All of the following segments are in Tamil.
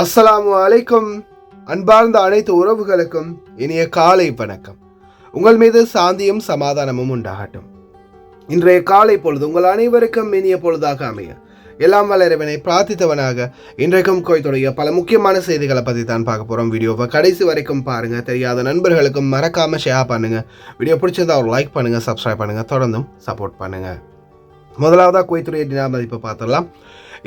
அஸ்ஸலாமு அலைக்கும். அன்பார்ந்த அனைத்து உறவுகளுக்கும் இனிய காலை வணக்கம். உங்கள் மீது சாந்தியும் சமாதானமும் உண்டாகட்டும். இன்றைய காலை பொழுது உங்கள் அனைவருக்கும் இனிய பொழுதாக அமைய எல்லாம் வல்ல இறைவனை பிரார்த்தித்தவனாக இன்றைக்கும் கோயத்துடைய பல முக்கியமான செய்திகளை பற்றி தான் பார்க்க போகிறோம். வீடியோவை கடைசி வரைக்கும் பாருங்கள். தெரியாத நண்பர்களுக்கும் மறக்காமல் ஷேர் பண்ணுங்கள். வீடியோ பிடிச்சிருந்தா ஒரு லைக் பண்ணுங்கள், சப்ஸ்கிரைப் பண்ணுங்கள், தொடர்ந்தும் சப்போர்ட் பண்ணுங்கள். முதலாவதாக குவைத்துடைய தினார் மதிப்பு பார்த்துடலாம்.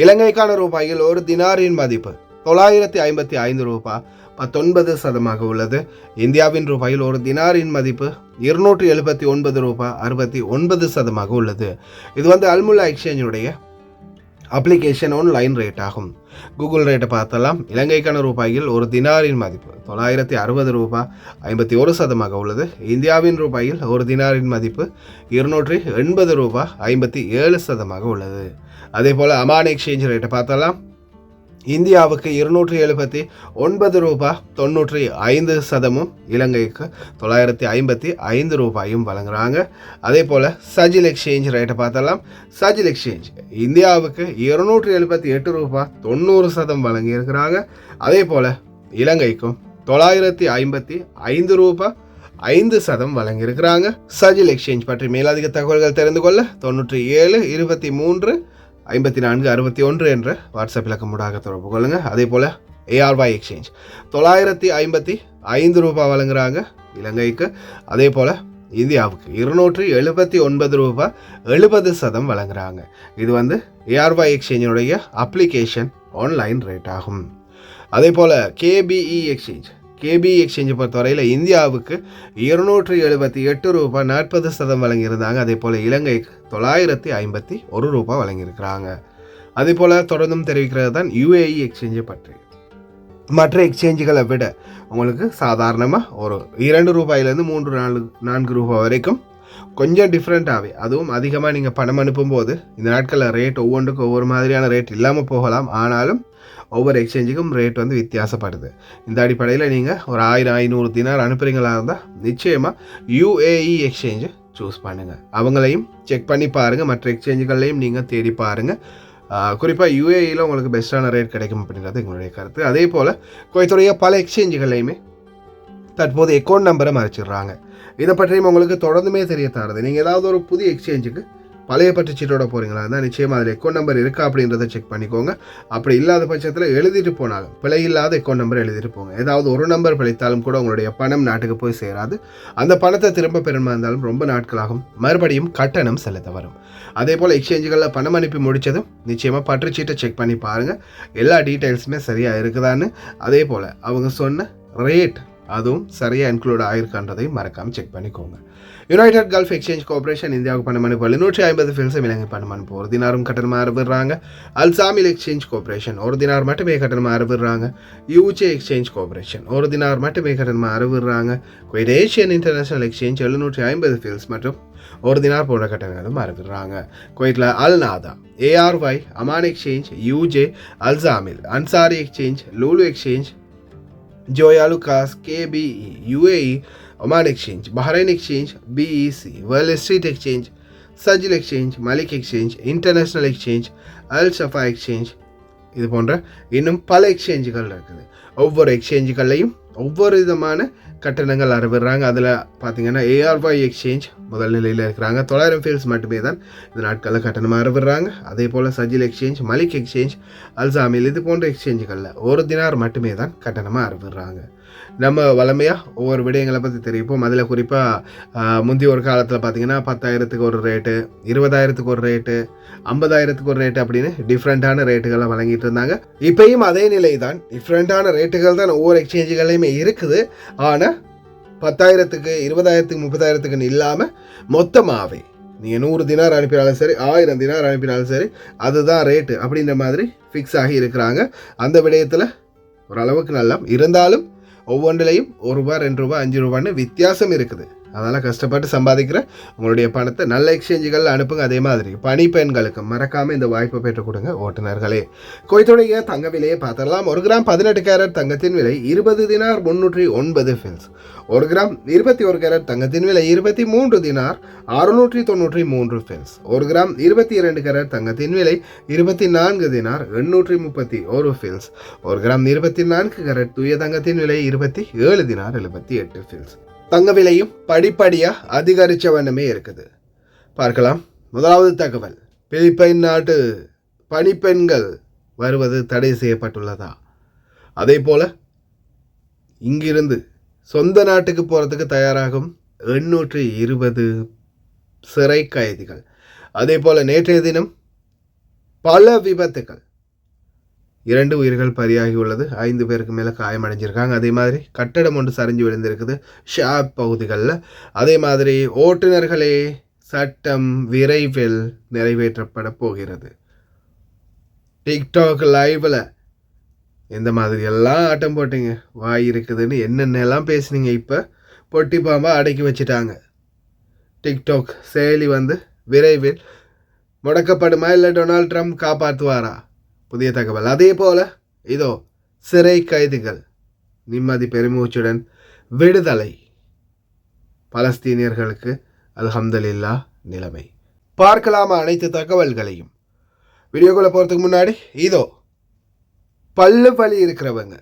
இலங்கைக்கான ரூபாயில் ஒரு தினாரின் மதிப்பு 955 ரூபாய் 19% உள்ளது. இந்தியாவின் ரூபாயில் ஒரு தினாரின் மதிப்பு 279 ரூபாய் 69% உள்ளது. இது அல்முல்லா எக்ஸ்சேஞ்சுடைய அப்ளிகேஷன் ஆன்லைன் ரேட் ஆகும். கூகுள் ரேட்டை பார்த்தலாம். இலங்கைக்கான ரூபாயில் ஒரு தினாரின் மதிப்பு 960 ரூபாய் 51% உள்ளது. இந்தியாவின் ரூபாயில் ஒரு தினாரின் மதிப்பு 280 ரூபாய் 57% உள்ளது. அதே போல் அமான் எக்ஸ்சேஞ்ச் ரேட்டை பார்த்தலாம். இந்தியாவுக்கு 279 ரூபாய் 95%, இலங்கைக்கு 955 ரூபாயும் வழங்குறாங்க. அதே போல் சஜில் எக்ஸ்சேஞ்ச் ரேட்டை பார்த்தலாம். சஜில் எக்ஸ்சேஞ்ச் இந்தியாவுக்கு 278 ரூபாய் 90% வழங்கியிருக்கிறாங்க. அதே போல் இலங்கைக்கும் 955 ரூபாய் 5% வழங்கியிருக்கிறாங்க. சஜில் எக்ஸ்சேஞ்ச் பற்றி மேலதிக தகவல்கள் தெரிந்து கொள்ள 97 23 54 61 என்ற வாட்ஸ்அப் இலக்கமுடாக தொடர்பு கொள்ளுங்கள். அதே போல் ஏஆர்ஒய் எக்ஸ்சேஞ்ச் 955 ரூபாய் வழங்குறாங்க இலங்கைக்கு. அதே போல் இந்தியாவுக்கு 279 ரூபாய் 70% வழங்குறாங்க. இது ஏஆர்ஒய் எக்ஸ்சேஞ்சினுடைய அப்ளிகேஷன் ஆன்லைன் ரேட் ஆகும். அதே போல் கேபிஇ எக்ஸ்சேஞ்சை பொறுத்தவரையில் இந்தியாவுக்கு 278 ரூபாய் 40% வழங்கியிருந்தாங்க. அதே போல் இலங்கைக்கு 951 ரூபாய் வழங்கியிருக்கிறாங்க. அதே போல் தொடர்ந்தும் தெரிவிக்கிறது தான் யுஏஇ எக்ஸ்சேஞ்சை பற்றி. மற்ற எக்ஸ்சேஞ்சுகளை விட உங்களுக்கு சாதாரணமாக ஒரு 2 ரூபாயிலேருந்து 3-4 ரூபாய் வரைக்கும் கொஞ்சம் டிஃப்ரெண்ட்டாகவே, அதுவும் அதிகமாக நீங்கள் பணம் அனுப்பும்போது இந்த நாட்களில் ரேட் ஒவ்வொன்றுக்கும் ஒவ்வொரு மாதிரியான ரேட் இல்லாமல் போகலாம். ஆனாலும் ஒவ்வொரு எக்ஸ்சேஞ்சுக்கும் ரேட் வித்தியாசப்படுது. இந்த அடிப்படையில் நீங்கள் ஒரு 1000-500 தினார் அனுப்புகிறீங்களா இருந்தால் நிச்சயமாக யுஏஇ எக்ஸ்சேஞ்சை சூஸ் பண்ணுங்கள். அவங்களையும் செக் பண்ணி பாருங்கள். மற்ற எக்ஸ்சேஞ்சுகள்லையும் நீங்கள் தேடி பாருங்கள். குறிப்பாக யுஏஇயில் உங்களுக்கு பெஸ்ட்டான ரேட் கிடைக்கும் அப்படின்றது எங்களுடைய கருத்து. அதே போல் குவைத்துடைய பல எக்ஸ்சேஞ்சுகள்லையுமே தற்போது அக்கௌண்ட் நம்பரை மறைச்சிடுறாங்க. இதை பற்றியும் உங்களுக்கு தொடர்ந்துமே தெரிய தருது. நீங்கள் ஏதாவது ஒரு புதிய எக்ஸ்சேஞ்சுக்கு பழைய பற்று சீட்டோட போகிறீங்களா இருந்தால் நிச்சயமாக அதில் அக்கௌண்ட் நம்பர் இருக்கா அப்படின்றத செக் பண்ணிக்கோங்க. அப்படி இல்லாத பட்சத்தில் எழுதிட்டு போனாலும் பிழை இல்லாத அக்கௌண்ட் நம்பர் எழுதிட்டு போங்க. ஏதாவது ஒரு நம்பர் பிழைத்தாலும் கூட உங்களுடைய பணம் நாட்டுக்கு போய் சேராது. அந்த பணத்தை திரும்ப பெறுமா இருந்தாலும் ரொம்ப நாட்களாகும். மறுபடியும் கட்டணம் செலுத்த வரும். அதே போல் எக்ஸ்சேஞ்சுகளில் பணம் அனுப்பி முடித்ததும் நிச்சயமாக பற்று சீட்டை செக் பண்ணி பாருங்கள், எல்லா டீட்டெயில்ஸுமே சரியாக இருக்குதான்னு. அதே போல் அவங்க சொன்ன ரேட் அதுவும் சரியாக இன்க்ளூட் ஆகிருக்கான்றதையும் மறக்காமல் செக் பண்ணிக்கோங்க. யுனைடெட் கல்ஃப் எக்ஸ்சேஞ்ச் கார்பரேஷன் இந்தியாவுக்கு பணம் அனுப்ப 150 ஃபில்ஸும் இலங்கை பணம் அனுப்ப ஒரு தினாரும் கட்டணமாக அறுவிடுறாங்க. அல்சாமில் எக்ஸ்சேஞ்ச் கார்பரேஷன் ஒரு தினார் மட்டுமே கட்டணமாக அறுவிடுறாங்க. யூஜே எக்ஸ்சேஞ்ச் கார்பரேஷன் ஒரு தினார் மட்டுமே கட்டணமாக அறுவிடுறாங்க. Kuwait Asian international exchange 750 fils மற்றும் ஒரு தினார் போன்ற கட்டணங்களும் அறுவிடுறாங்க. குவைட்டில் Al Nada, ARY, Aman exchange, UJ, Alsamil, Ansari exchange, Lulu exchange, Joyalukkas, KBE, UAE, Oman exchange, Bahrain exchange, BEC, world street exchange, Sajil exchange, Malik exchange, international exchange, Al Shafa exchange, இது போன்ற இன்னும் பல எக்ஸ்சேஞ்சுகள் இருக்குது. ஒவ்வொரு எக்ஸ்சேஞ்சுகள்லையும் ஒவ்வொரு விதமான கட்டணங்கள் அறுவிடுறாங்க. அதில் பார்த்தீங்கன்னா ஏஆர்ஒய் எக்ஸ்சேஞ்ச் முதல் நிலையில் இருக்கிறாங்க. 900 ஃபீல்ஸ் மட்டுமே தான் இந்த நாட்களில் கட்டணமாக அறுவிடுறாங்க. அதே போல் சஜில் எக்ஸ்சேஞ்ச், மலிக் எக்ஸ்சேஞ்ச், அல்சாமில் இது போன்ற எக்ஸ்சேஞ்சுகளில் ஒரு தினார் மட்டுமே தான் கட்டணமாக அறுவிடுறாங்க. நம்ம வளமையாக ஒவ்வொரு விடயங்களை பற்றி தெரிவிப்போம். அதில் குறிப்பாக முந்தைய ஒரு காலத்தில் பார்த்திங்கன்னா 10,000க்கு ஒரு ரேட்டு, 20,000க்கு ஒரு ரேட்டு, 50,000க்கு ஒரு ரேட்டு அப்படின்னு டிஃப்ரெண்ட்டான ரேட்டுகளை வழங்கிட்டு இருந்தாங்க. இப்பயும் அதே நிலை தான், டிஃப்ரெண்ட்டான ரேட்டுகள் தான் ஒவ்வொரு எக்ஸ்சேஞ்சுகளையுமே இருக்குது. ஆனால் 10,000க்கு 20,000க்கு 30,000க்குன்னு இல்லாமல் மொத்தமாகவே நீங்கள் 100 தினார் அனுப்பினாலும் சரி, 1000 தினார் அனுப்பினாலும் சரி, அதுதான் ரேட்டு அப்படின்ற மாதிரி ஃபிக்ஸ் ஆகி இருக்கிறாங்க. அந்த விடயத்தில் ஓரளவுக்கு நல்லா இருந்தாலும் ஒவ்வொன்றிலையும் 1 ரூபா 2 ரூபா 5 ரூபான்னு வித்தியாசம் இருக்குது. அதனால் கஷ்டப்பட்டு சம்பாதிக்கிற உங்களுடைய பணத்தை நல்ல எக்ஸ்சேஞ்சுகள் அனுப்புங்க. அதே மாதிரி பணிப்பெண்களுக்கு மறக்காமல் இந்த வாய்ப்பை பெற்றுக் கொடுங்க ஓட்டுநர்களே. குவைத்துடைய தங்க விலையை பார்த்துடலாம். 1 கிராம் 18 கேரட் தங்கத்தின் விலை 20 தினார் 309 ஃபில்ஸ். 1 கிராம் 21 கேரட் தங்கத்தின் விலை 23 தினார் 693 ஃபில்ஸ். 1 கிராம் 22 கேரட் தங்கத்தின் விலை 24 தினார் 831 ஃபில்ஸ். 1 கிராம் 24 கேரட் தூய தங்கத்தின் விலை 27 தினார் 78 ஃபில்ஸ். தங்க விலையும் படிப்படியாக அதிகரித்த வண்ணமே இருக்குது. பார்க்கலாம். முதலாவது தகவல், பிலிப்பைன் நாட்டு பணிப்பெண்கள் வருவது தடை செய்யப்பட்டுள்ளதா? அதே போல் இங்கிருந்து சொந்த நாட்டுக்கு போகிறதுக்கு தயாராகும் 820 சிறை கைதிகள். அதே போல் நேற்றைய தினம் பல விபத்துக்கள், 2 உயிர்கள் பலியாகியுள்ளது, 5 பேருக்கு மேலே காயமடைஞ்சிருக்காங்க. அதே மாதிரி கட்டடம் ஒன்று சரிஞ்சு விழுந்திருக்குது ஷாப் பகுதிகளில். அதே மாதிரி ஓட்டுநர்களே சட்டம் விரைவில் நிறைவேற்றப்பட போகிறது. டிக்டாக் லைவில் இந்த மாதிரி எல்லாம் ஆட்டம் போட்டீங்க, வாய் இருக்குதுன்னு என்னென்னலாம் பேசுனீங்க, இப்போ பொட்டி பாம்பா அடக்கி வச்சுட்டாங்க. டிக்டாக் செயலி விரைவில் முடக்கப்படுமா, இல்லை டொனால்ட் ட்ரம்ப் காப்பாற்றுவாரா? புதிய தகவல். அதே போல் இதோ சிறை கைதிகள் நிம்மதி பெருமூச்சுடன் விடுதலை. பலஸ்தீனியர்களுக்கு அல்ஹம்துலில்லாஹ் நிலைமை. பார்க்கலாமா அனைத்து தகவல்களையும்? வீடியோக்குள்ளே போகிறதுக்கு முன்னாடி இதோ பல்லு வலி இருக்கிறவங்க,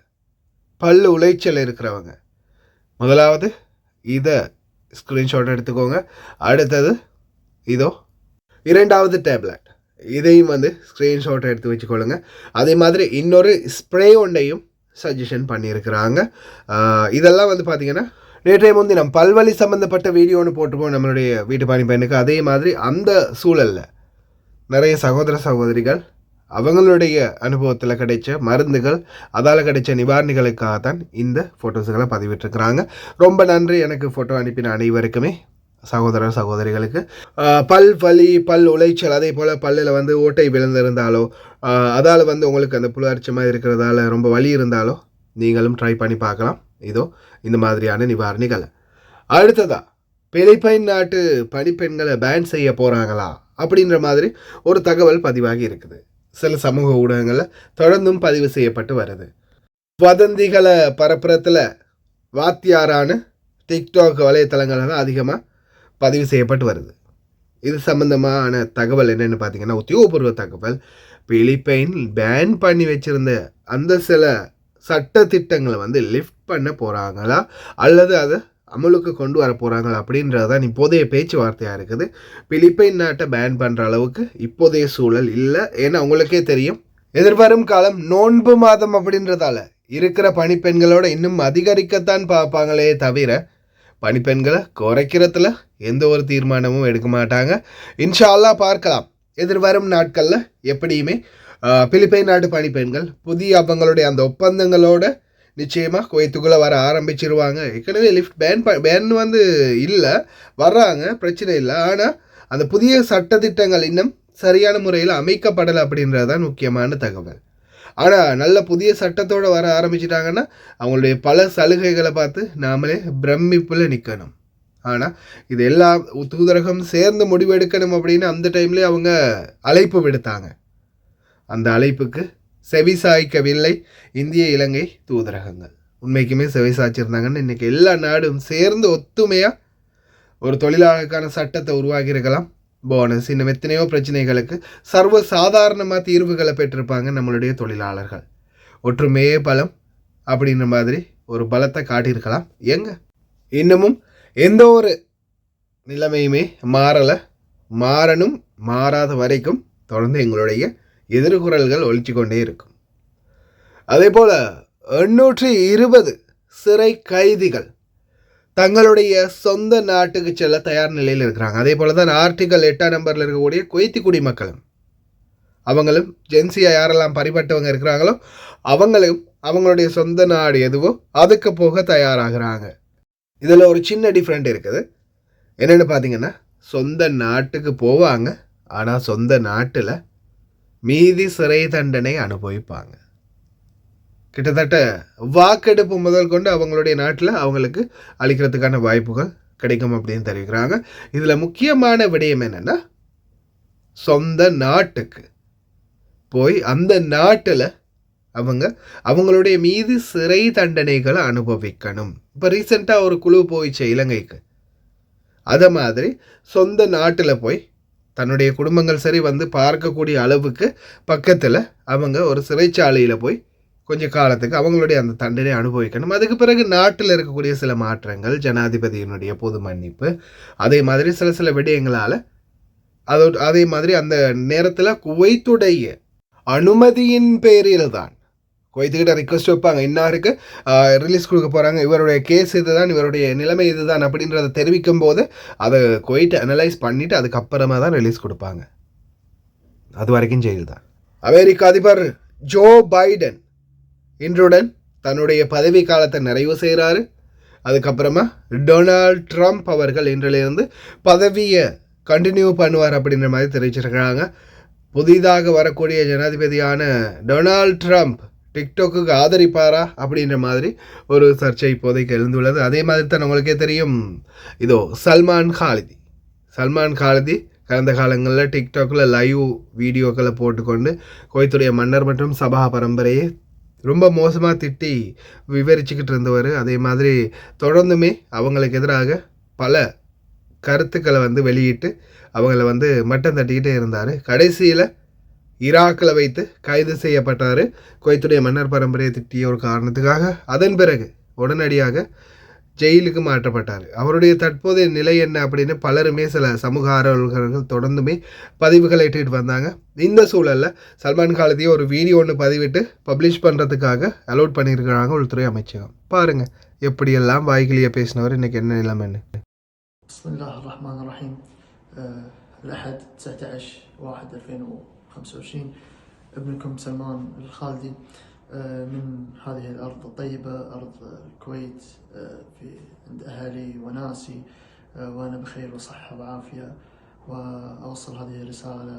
பல்லு உளைச்சல் இருக்கிறவங்க, முதலாவது இதை ஸ்க்ரீன்ஷாட் எடுத்துக்கோங்க. அடுத்தது இதோ 2வது டேப்லெட், இதையும் ஸ்க்ரீன்ஷாட் எடுத்து வச்சுக்கொள்ளுங்க. அதே மாதிரி இன்னொரு ஸ்ப்ரே ஒன்றையும் சஜஷன் பண்ணியிருக்கிறாங்க. இதெல்லாம் பார்த்தீங்கன்னா நேற்றைய முன்தினம் பல்வலி சம்மந்தப்பட்ட வீடியோ ஒன்று போட்டுப்போம் நம்மளுடைய வீட்டு பணிப்பெண்ணுக்கு. அதே மாதிரி அந்த சூழலில் நிறைய சகோதர சகோதரிகள் அவங்களுடைய அனுபவத்தில் கிடைச்ச மருந்துகள், அதால் கிடைச்ச நிவாரணிகளுக்காகத்தான் இந்த ஃபோட்டோஸுகளை பதிவிட்டிருக்கிறாங்க. ரொம்ப நன்றி எனக்கு ஃபோட்டோ அனுப்பின அனைவருக்குமே, சகோதர சகோதரிகளுக்கு. பல் வலி, பல் உளைச்சல், அதே போல் பல்லில் ஓட்டை விழுந்திருந்தாலோ, அதால் உங்களுக்கு அந்த புலர்ச்சமாக இருக்கிறதால ரொம்ப வலி இருந்தாலோ நீங்களும் ட்ரை பண்ணி பார்க்கலாம். இதோ இந்த மாதிரியான நிவாரணிகளை. அடுத்ததா, பிலிப்பைன் நாட்டு பணிப்பெண்களை பேன் செய்ய போகிறாங்களா அப்படின்ற மாதிரி ஒரு தகவல் பதிவாகி இருக்குது. சில சமூக ஊடகங்களில் தொடர்ந்தும் பதிவு செய்யப்பட்டு வருது. வதந்திகளை பரப்புறத்தில் வாத்தியாரான டிக்டாக் வலைத்தளங்களில் தான் அதிகமாக பதிவு செய்யப்பட்டு வருது. இது சம்பந்தமான தகவல் என்னென்னு பார்த்தீங்கன்னா, உத்தியோகபூர்வ தகவல், பிலிப்பைன் பேன் பண்ணி வச்சுருந்த அந்த சில சட்ட திட்டங்களை லிஃப்ட் பண்ண போகிறாங்களா அல்லது அதை அமலுக்கு கொண்டு வர போகிறாங்களா அப்படின்றது தான் இப்போதைய பேச்சுவார்த்தையாக இருக்குது. பிலிப்பைன் நாட்டை பேன் பண்ணுற அளவுக்கு இப்போதைய சூழல் இல்லை. ஏன்னா உங்களுக்கே தெரியும், எதிர்வரும் காலம் நோன்பு மாதம் அப்படின்றதால இருக்கிற பணிப்பெண்களோட இன்னும் அதிகரிக்கத்தான் பார்ப்பாங்களே தவிர பணிப்பெண்களை குறைக்கிறதுல எந்த ஒரு தீர்மானமும் எடுக்க மாட்டாங்க. இன்ஷா அல்லாஹ் பார்க்கலாம். எதிர்வரும் நாட்களில் எப்படியுமே பிலிப்பைன் நாட்டு பணிப்பெண்கள் புதிய அவங்களுடைய அந்த ஒப்பந்தங்களோட நிச்சயமாக குவைத்துக்குள்ளே வர ஆரம்பிச்சிருவாங்க. ஏற்கனவே லிஃப்ட் பேன் இல்லை, வர்றாங்க, பிரச்சனை இல்லை. ஆனால் அந்த புதிய சட்டத்திட்டங்கள் இன்னும் சரியான முறையில் அமைக்கப்படலை அப்படின்றது தான் முக்கியமான தகவல். ஆனால் நல்ல புதிய சட்டத்தோடு வர ஆரம்பிச்சிட்டாங்கன்னா அவங்களுடைய பல சலுகைகளை பார்த்து நாமளே பிரமிப்பில் நிற்கணும். ஆனால் இது எல்லா தூதரகம் சேர்ந்து முடிவெடுக்கணும் அப்படின்னு அந்த டைம்லேயே அவங்க அழைப்பு விடுத்தாங்க. அந்த அழைப்புக்கு செவிசாய்க்கவில்லை இந்திய இலங்கை தூதரகங்கள். உண்மைக்குமே செவிசாய்ச்சிருந்தாங்கன்னு இன்றைக்கி எல்லா நாடும் சேர்ந்து ஒத்துமையாக ஒரு தொழிலாளருக்கான சட்டத்தை உருவாகியிருக்கலாம். போனஸ், இன்னும் எத்தனையோ பிரச்சனைகளுக்கு சர்வ சாதாரணமாக தீர்வுகளை பெற்றிருப்பாங்க நம்மளுடைய தொழிலாளர்கள். ஒற்றுமையே பலம் அப்படின்ற மாதிரி ஒரு பலத்தை காட்டியிருக்கலாம். இன்னமும் எந்த ஒரு நிலைமையுமே மாறணும். மாறாத வரைக்கும் தொடர்ந்து எங்களுடைய எதிர்குரல்கள் ஒழிச்சு கொண்டே இருக்கும். அதே போல் 820 சிறை கைதிகள் தங்களுடைய சொந்த நாட்டுக்கு செல்ல தயார் நிலையில் இருக்கிறாங்க. அதே போல் தான் ஆர்டிகல் 8 நம்பரில் இருக்கக்கூடிய குவைத்தி குடிமக்களும் அவங்களும் ஜென்சியாக யாரெல்லாம் பறிபட்டவங்க இருக்கிறாங்களோ அவங்களும் அவங்களுடைய சொந்த நாடு எதுவோ அதுக்கு போக தயாராகிறாங்க. இதில் ஒரு சின்ன டிஃப்ரெண்ட் இருக்குது. என்னென்னு பார்த்தீங்கன்னா, சொந்த நாட்டுக்கு போவாங்க, ஆனால் சொந்த நாட்டில் மீதி சிறை தண்டனை அனுபவிப்பாங்க. கிட்டத்தட்ட வாக்கெடுப்பு முதல் கொண்டு அவங்களுடைய நாட்டில் அவங்களுக்கு அளிக்கிறதுக்கான வாய்ப்புகள் கிடைக்கும் அப்படின்னு தெரிவிக்கிறாங்க. இதில் முக்கியமான விடயம் என்னென்னா, சொந்த நாட்டுக்கு போய் அந்த நாட்டில் அவங்களுடைய மீது சிறை தண்டனைகளை அனுபவிக்கணும். இப்போ ரீசெண்டாக ஒரு குழு போயிடுச்சு இலங்கைக்கு. அதை மாதிரி சொந்த நாட்டில் போய் தன்னுடைய குடும்பங்கள் சரி வந்து பார்க்கக்கூடிய அளவுக்கு பக்கத்தில் அவங்க ஒரு சிறைச்சாலையில் போய் கொஞ்ச காலத்துக்கு அவங்களுடைய அந்த தண்டனை அனுபவிக்கணும். அதுக்கு பிறகு நாட்டில் இருக்கக்கூடிய சில மாற்றங்கள், ஜனாதிபதியினுடைய பொது மன்னிப்பு, அதே மாதிரி சில விடயங்களால் அதே மாதிரி அந்த நேரத்தில் குவைத்துடைய அனுமதியின் பேரில் தான் குவைத்துக்கிட்ட ரிக்வஸ்ட் வைப்பாங்க, இன்னாருக்கு ரிலீஸ் கொடுக்க போகிறாங்க, இவருடைய கேஸ் இதுதான், இவருடைய நிலைமை இதுதான் அப்படின்றத தெரிவிக்கும் போது அதை குவைட் அனலைஸ் பண்ணிவிட்டு அதுக்கப்புறமா தான் ரிலீஸ் கொடுப்பாங்க. அது வரைக்கும் ஜெயில் தான். அமெரிக்க அதிபர் ஜோ பைடன் இன்றுடன் தன்னுடைய பதவி காலத்தை நிறைவு செய்கிறாரு. அதுக்கப்புறமா டொனால்ட் ட்ரம்ப் அவர்கள் இன்றிலிருந்து பதவியை கண்டினியூ பண்ணுவார் அப்படின்ற மாதிரி தெரிவிச்சிருக்கிறாங்க. புதிதாக வரக்கூடிய ஜனாதிபதியான டொனால்ட் ட்ரம்ப் டிக்டாக்கு ஆதரிப்பாரா அப்படின்ற மாதிரி ஒரு சர்ச்சை இப்போதைக்கு எழுந்துள்ளது. அதே மாதிரி தான் உங்களுக்கே தெரியும், இதோ சல்மான் காலிதி கடந்த காலங்களில் டிக்டாக்கில் லைவ் வீடியோக்களை போட்டுக்கொண்டு குவைத்துடைய மன்னர் மற்றும் சபா பரம்பரையை ரொம்ப மோசமாக திட்டி விவரிச்சுக்கிட்டு இருந்தவர். அதே மாதிரி தொடர்ந்துமே அவங்களுக்கு எதிராக பல கருத்துக்களை வெளியிட்டு அவங்கள மட்டம் தட்டிக்கிட்டே இருந்தார். கடைசியில் ஈராக்கில் வைத்து கைது செய்யப்பட்டார் குவைத்துடைய மன்னர் பரம்பரையை திட்டிய ஒரு காரணத்துக்காக. அதன் பிறகு உடனடியாக ஜெயிலுக்கு மாற்றப்பட்டார். அவருடைய தற்போதைய நிலை என்ன அப்படின்னு பலருமே சில சமூக ஆர்வலர்கள் தொடர்ந்துமே பதிவுகளை இட்டுட்டு வந்தாங்க. இந்த சூழலில் சல்மான் காலிதியை ஒரு வீடியோ ஒன்று பதிவிட்டு பப்ளிஷ் பண்ணுறதுக்காக அலோட் பண்ணியிருக்கிறாங்க உள்துறை அமைச்சகம். பாருங்கள் எப்படியெல்லாம் வாய்கிலியை பேசினவர் இன்றைக்கி என்ன நிலைமைன்னு. الأحد 19/1/2025 ابنكم سلمان الخالدي من هذه الأرض الطيبة، أرض الكويت، في عند أهلي وناسي، وأنا بخير وصحة وعافية. وأوصل هذه الرسالة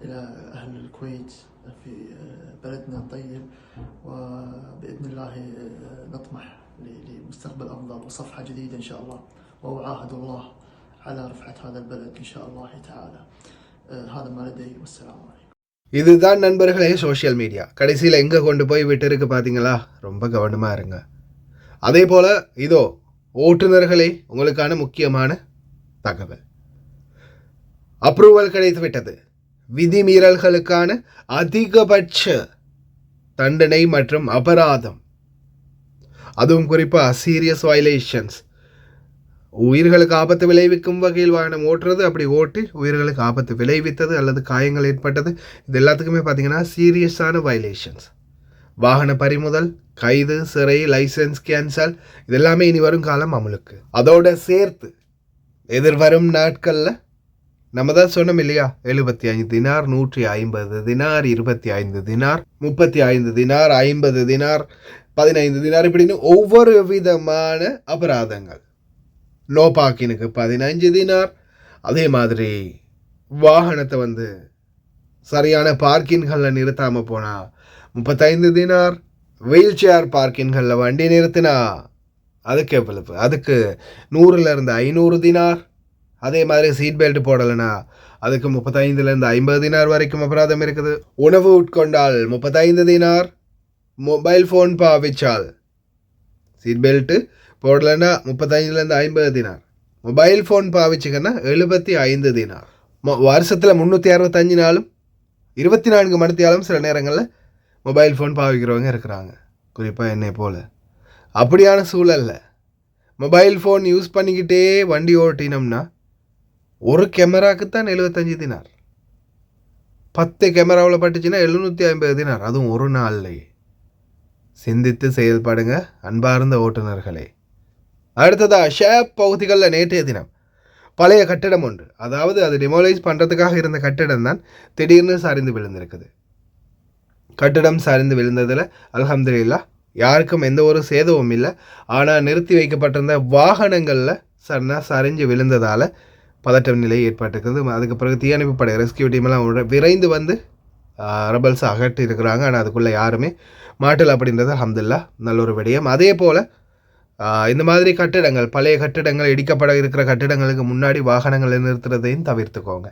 إلى أهل الكويت في بلدنا الطيب، وبإذن الله نطمح لمستقبل أفضل وصفحة جديدة إن شاء الله، وأعاهد الله على رفعة هذا البلد إن شاء الله تعالى. هذا ما لدي والسلام عليكم. இதுதான் நண்பர்களே சோஷியல் மீடியா கடைசியில் எங்கே கொண்டு போய் விட்டுருக்கு பார்த்தீங்களா? ரொம்ப கவனமாக இருங்க. அதே போல் இதோ ஓட்டுநர்களே உங்களுக்கான முக்கியமான தகவல், அப்ரூவல் கிடைத்து விட்டது. விதிமீறல்களுக்கான அதிகபட்ச தண்டனை மற்றும் அபராதம், அதுவும் குறிப்பாக சீரியஸ் வயலேஷன்ஸ், உயிர்களுக்கு ஆபத்து விளைவிக்கும் வகையில் வாகனம் ஓட்டுறது, அப்படி ஓட்டி உயிர்களுக்கு ஆபத்து விளைவித்தது அல்லது காயங்கள் ஏற்பட்டது, இது எல்லாத்துக்குமே பார்த்தீங்கன்னா சீரியஸான வயலேஷன்ஸ். வாகன பறிமுதல், கைது, சிறை, லைசன்ஸ் கேன்சல், இது எல்லாமே இனி வரும் காலம் அமலுக்கு. அதோட சேர்த்து எதிர்வரும் நாட்களில் நம்ம தான் சொன்னோம் இல்லையா, 75 dinar, 150 dinar, 25 dinar, 35 dinar, 50 dinar, 15 dinar, இப்படின்னு ஒவ்வொரு விதமான அபராதங்கள். நோ பார்க்கினுக்கு 15 தினார், அதே மாதிரி வாகனத்தை சரியான பார்க்கின்களில் நிறுத்தாமல் போனால் 35 தினார், வீல் சேர் பார்க்கின்களில் வண்டி நிறுத்தினா அதுக்கு எவ்வளவு, அதுக்கு 100லேருந்து 500 தினார். அதே மாதிரி சீட் பெல்ட் போடலைன்னா அதுக்கு 35லேருந்து 50 தினார் வரைக்கும் அபராதம் இருக்குது. உணவு உட்கொண்டால் 35 தினார், மொபைல் ஃபோன் பாவிச்சால் சீட் பெல்ட்டு போடலைன்னா 35லேருந்து 50 தினார், மொபைல் ஃபோன் பாவிச்சுக்கன்னா 75 தினார். வருஷத்தில் 365 நாளும் 24 மணித்தியாலும் சில நேரங்களில் மொபைல் ஃபோன் பாவிக்கிறவங்க இருக்கிறாங்க, குறிப்பாக என்னை போல். அப்படியான சூழலில் மொபைல் ஃபோன் யூஸ் பண்ணிக்கிட்டே வண்டி ஓட்டினோம்னா ஒரு கேமராவுக்கு தான் 75 தினார், 10 கேமராவில் பட்டுச்சுன்னா 750 தினார், அதுவும் ஒரு நாள்லேயே. சிந்தித்து செயல்படுங்க அன்பார்ந்த ஓட்டுநர்களே. அடுத்ததாக ஷேப் பகுதிகளில் நேற்றைய தினம் பழைய கட்டிடம் ஒன்று, அதாவது அது டிமோலைஸ் பண்ணுறதுக்காக இருந்த கட்டிடம் தான் திடீர்னு சரிந்து விழுந்திருக்குது. கட்டிடம் சரிந்து விழுந்ததில் அல்ஹம்துலில்லாஹ் யாருக்கும் எந்த ஒரு சேதமும் இல்லை. ஆனால் நிறுத்தி வைக்கப்பட்டிருந்த வாகனங்களில் சரிஞ்சு விழுந்ததால் பதட்டம் நிலை ஏற்பட்டிருக்குது. அதுக்கு பிறகு தீயணைப்பு படை ரெஸ்கியூ டீமெல்லாம் விரைந்து ரபல்ஸ் அகற்றி இருக்கிறாங்க. ஆனால் அதுக்குள்ளே யாருமே மாட்டல் அப்படின்றது அல்ஹம்துலில்லாஹ் நல்ல ஒரு விடயம். அதே போல் இந்த மாதிரி கட்டிடங்கள், பழைய கட்டிடங்கள், இடிக்கப்பட இருக்கிற கட்டிடங்களுக்கு முன்னாடி வாகனங்களை நிறுத்துறதையும் தவிர்த்துக்கோங்க.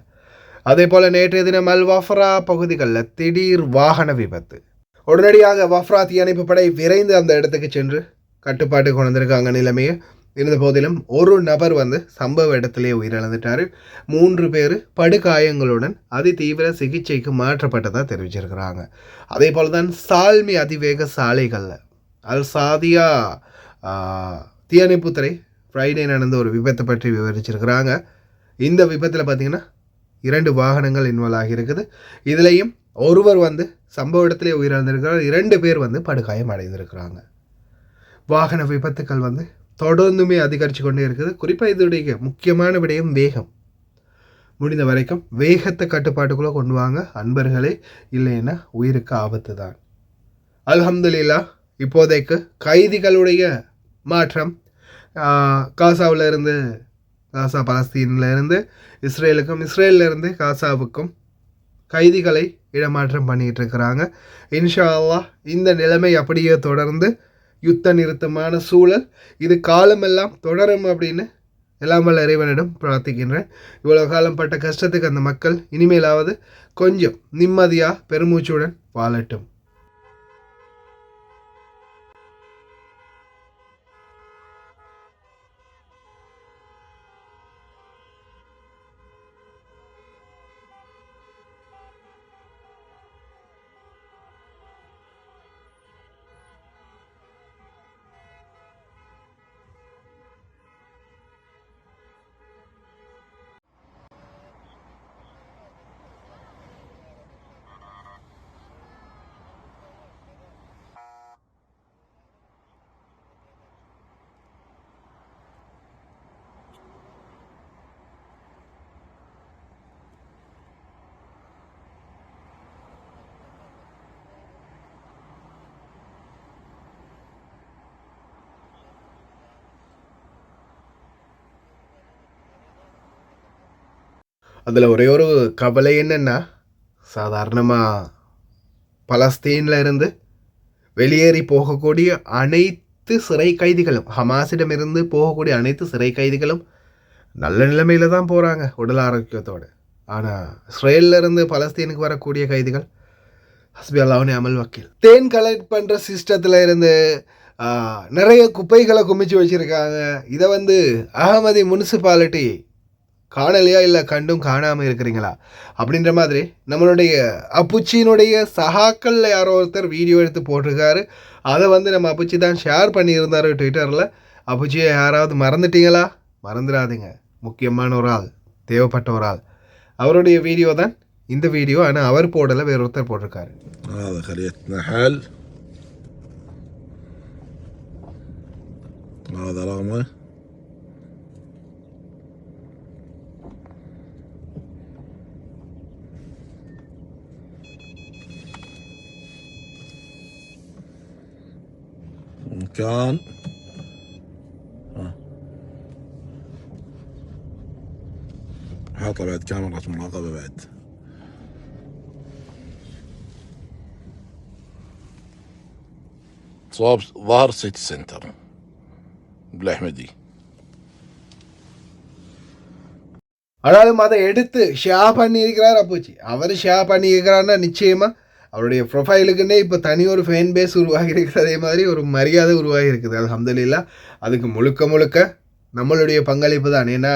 அதே போல் நேற்றைய தினம் அல் வஃப்ரா பகுதிகளில் திடீர் வாகன விபத்து. உடனடியாக வஃப்ரா தீயணைப்பு படை விரைந்து அந்த இடத்துக்கு சென்று கட்டுப்பாட்டு கொண்டு வந்திருக்காங்க நிலைமையை. இருந்த போதிலும் ஒரு நபர் சம்பவ இடத்திலே உயிரிழந்துட்டார். 3 பேர் படுகாயங்களுடன் அதிதீவிர சிகிச்சைக்கு மாற்றப்பட்டதாக தெரிவிச்சிருக்கிறாங்க. அதே போல் தான் சால்மி அதிவேக சாலைகளில் அல் சாதியா தீயணைப்புத்துறை ஃப்ரைடே நடந்த ஒரு விபத்தை பற்றி விவரிச்சிருக்கிறாங்க. இந்த விபத்தில் பார்த்திங்கன்னா 2 வாகனங்கள் இன்வால்வ் ஆகியிருக்குது. இதுலேயும் ஒருவர் சம்பவ இடத்திலே உயிரிழந்திருக்கிறார். 2 பேர் படுகாயம் அடைந்திருக்கிறாங்க. வாகன விபத்துக்கள் தொடர்ந்துமே அதிகரித்து கொண்டே இருக்குது. குறிப்பாக இதோடைய முக்கியமான விடயம் வேகம். முடிந்த வரைக்கும் வேகத்தை கட்டுப்பாட்டுக்குள்ளே கொண்டு வாங்க அன்பர்களே, இல்லைன்னா உயிருக்கு ஆபத்து தான். அல்ஹம்துலில்லாஹ் இப்போதைக்கு கைதிகளுடைய மாற்றம் காசாவில் இருந்து காசா பலஸ்தீனில் இஸ்ரேலுக்கும், இஸ்ரேலிருந்து காசாவுக்கும் கைதிகளை இடமாற்றம் பண்ணிகிட்டு இருக்கிறாங்க. இன்ஷா அல்லாஹ் இந்த நிலைமை அப்படியே தொடர்ந்து யுத்த நிறுத்தமான சூழல் இது காலமெல்லாம் தொடரும் அப்படின்னு எல்லாம் வல்ல இறைவனிடம் பிரார்த்திக்கின்றேன். இவ்வளோ காலம் பட்ட கஷ்டத்துக்கு அந்த மக்கள் இனிமேலாவது கொஞ்சம் நிம்மதியாக பெருமூச்சுடன் வாழட்டும். அதில் ஒரே ஒரு கவலை என்னென்னா, சாதாரணமாக பலஸ்தீனில் இருந்து வெளியேறி போகக்கூடிய அனைத்து சிறை கைதிகளும், ஹமாஸிடமிருந்து போகக்கூடிய அனைத்து சிறை கைதிகளும் நல்ல நிலைமையில் தான் போகிறாங்க உடல் ஆரோக்கியத்தோடு. ஆனால் இஸ்ரேலிருந்து பலஸ்தீனுக்கு வரக்கூடிய கைதிகள் ஹஸ்பி அல்லாஹ் நிஅமல் வக்கீல். தேன் கலெக்ட் பண்ணுற சிஸ்டத்தில் இருந்து நிறைய குப்பைகளை குமிச்சு வச்சுருக்காங்க. இதை அகமதி முனிசிபாலிட்டி காணலையா, இல்லை கண்டும் காணாமல் இருக்கிறீங்களா அப்படின்ற மாதிரி நம்மளுடைய அப்புச்சியினுடைய சகாக்களில் யாரோ ஒருத்தர் வீடியோ எடுத்து போட்டிருக்காரு. அதை நம்ம அப்புச்சி தான் ஷேர் பண்ணியிருந்தார் ட்விட்டரில். அப்புச்சியை யாராவது மறந்துட்டீங்களா? மறந்துடாதீங்க. முக்கியமான ஒரு ஆள், தேவைப்பட்ட ஒரு ஆள். அவருடைய வீடியோ தான் இந்த வீடியோ. ஆனால் அவர் போடலை, வேற ஒருத்தர் போட்டிருக்காரு. كان حاطه بعد كاميرا مراقبة بعد. صوب ظهر سيتي سنتر بالأحمدي. ஆனாலும் அதை எடுத்து ஷேர் பண்ணியிருக்கிறார் அப்புச்சி. அவர் ஷேர் பண்ணியிருக்கிறாருன்னா நிச்சயமாக அவருடைய ப்ரொஃபைலுக்குன்னே இப்போ தனி ஒரு ஃபேன் பேஸ் உருவாகி இருக்குது. அதே மாதிரி ஒரு மரியாதை உருவாகி இருக்குது. அல்ஹம்துலில்லாஹ். அதுக்கு முழுக்க முழுக்க நம்மளுடைய பங்களிப்பு தான். ஏன்னா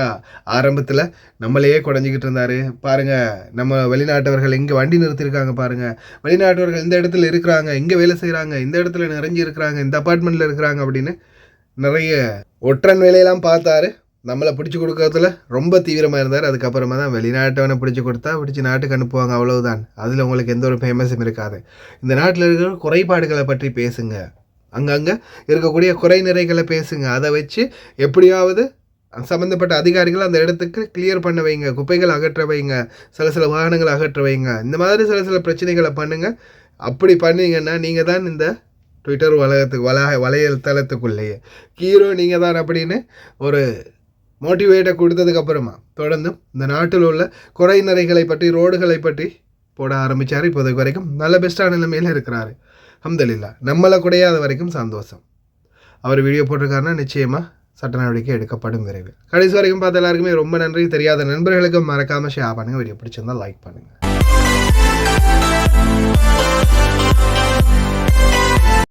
ஆரம்பத்தில் நம்மளையே குறைஞ்சிக்கிட்டு இருந்தார். பாருங்கள், நம்ம வெளிநாட்டவர்கள் இங்கே வண்டி நிறுத்தியிருக்காங்க பாருங்கள், வெளிநாட்டவர்கள் இந்த இடத்துல இருக்கிறாங்க, இங்கே வேலை செய்கிறாங்க, இந்த இடத்துல நிறைஞ்சி இருக்கிறாங்க, இந்த அப்பார்ட்மெண்ட்டில் இருக்கிறாங்க அப்படின்னு நிறைய ஒற்றன் வேலையெல்லாம் பார்த்தாரு. நம்மளை பிடிச்சி கொடுக்கறதுல ரொம்ப தீவிரமாக இருந்தார். அதுக்கப்புறமா தான் வெளிநாட்டவனை பிடிச்சி கொடுத்தா பிடிச்சி நாட்டுக்கு அனுப்புவாங்க, அவ்வளவுதான். அதில் உங்களுக்கு எந்த ஒரு ஃபேமஸும் இருக்காது. இந்த நாட்டில் இருக்கிற குறைபாடுகளை பற்றி பேசுங்க, அங்கங்கே இருக்கக்கூடிய குறை நிறைகளை பேசுங்க. அதை வச்சு எப்படியாவது சம்மந்தப்பட்ட அதிகாரிகள் அந்த இடத்துக்கு கிளியர் பண்ண வைங்க, குப்பைகள் அகற்ற வைங்க, சில வாகனங்கள் அகற்ற வைங்க. இந்த மாதிரி சில பிரச்சனைகளை பண்ணுங்கள். அப்படி பண்ணிங்கன்னா நீங்கள் தான் இந்த ட்விட்டர் வலைத்தளத்துக்குள்ளேயே ஹீரோ நீங்கள் தான் அப்படின்னு ஒரு மோட்டிவேட்டை கொடுத்ததுக்கப்புறமா தொடர்ந்து இந்த நாட்டில் உள்ள குறை நிறைகளை பற்றி, ரோடுகளை பற்றி போட ஆரம்பித்தார். இப்போதைக்கு வரைக்கும் நல்ல பெஸ்ட்டான நிலைமையில் இருக்கிறாரு. அல்ஹம்துலில்லாஹ். நம்மளை குறையாத வரைக்கும் சந்தோஷம். அவர் வீடியோ போட்டிருக்காருன்னா நிச்சயமாக சட்ட நடவடிக்கை எடுக்கப்படும் விரைவில். கடைசி வரைக்கும் பார்த்த எல்லாருக்குமே ரொம்ப நன்றி. தெரியாத நண்பர்களுக்கும் மறக்காமல் ஷேர் பண்ணுங்கள். வீடியோ பிடிச்சிருந்தால் லைக் பண்ணுங்கள்.